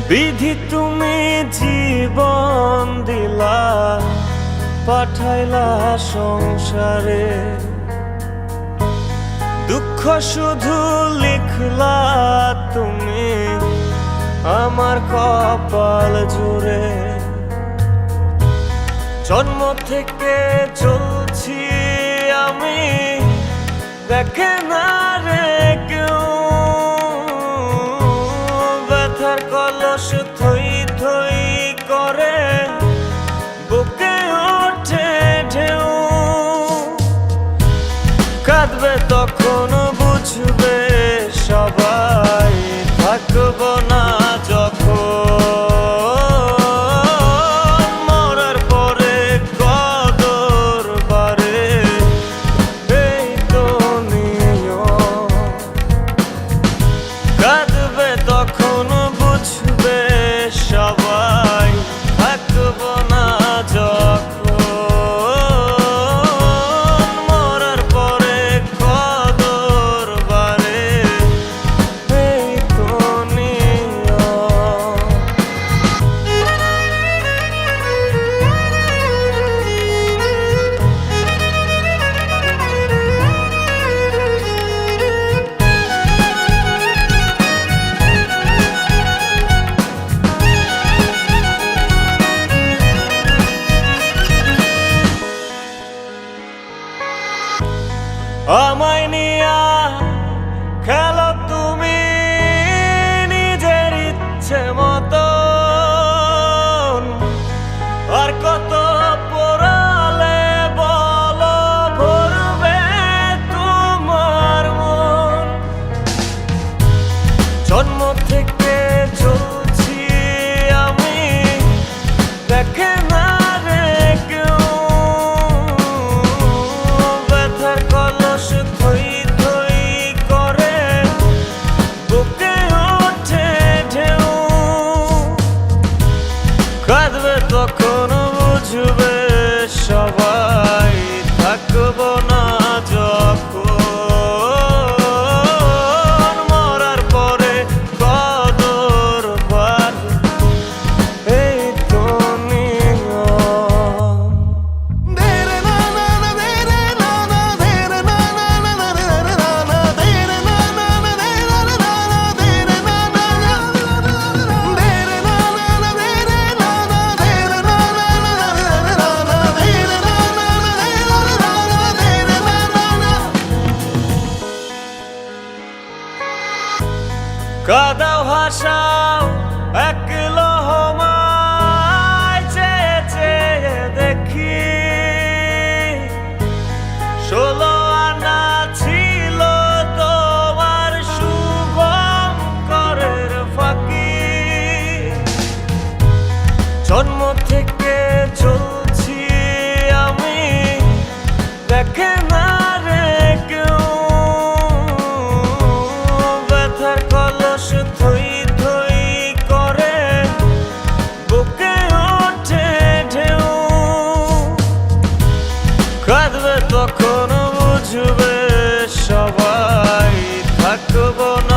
বিধি তুমি জীবন দিলা, পাঠাইলা সংসারে, দুঃখ শুধু লিখলা তুমি আমার কপাল জুড়ে। জন্ম থেকে চলছি আমি, দেখে না রে কেউ, ব্যথার কলস থই থই করে বুকে ওঠে ঢেউ। কাঁদবে তখন বুঝবে সবাই, থাকব না যখন মরার পরে কদর বাড়ে, এই তো নিয়ম। কাঁদবে তখন বুঝবে সবাই, থাকব না যখন মরার পরে কদর বাড়ে, এই তো নিয়ম। আমায় নিয়া খেলো তুমি নিজের ইচ্ছে মতন, আর কত পোড়ালে বলো ভরবে তোমার মন। জন্ম থেকে চলছি আমি, দেখে না রে কেউ, ব্যথার কলস থই থই করে বুকে ওঠে ঢেউ। কাঁদবে তখন বুঝবে সবাই, থাকব না যখন মরার পরে কদর বাড়ে, এই তো নিয়ম। কাদাও হাসাও এক লহমায়, চেয়ে চেয়ে দেখি 16 আনা ছিল তোমার শুভঙ্করের ফাঁকি। জন্ম থেকে চলছি আমি, দেখে না রে কেউ, ব্যথার কলস থই থই করে বুকে ওঠে ঢেউ। কাঁদবে তখন বুঝবে সবাই, থাকব না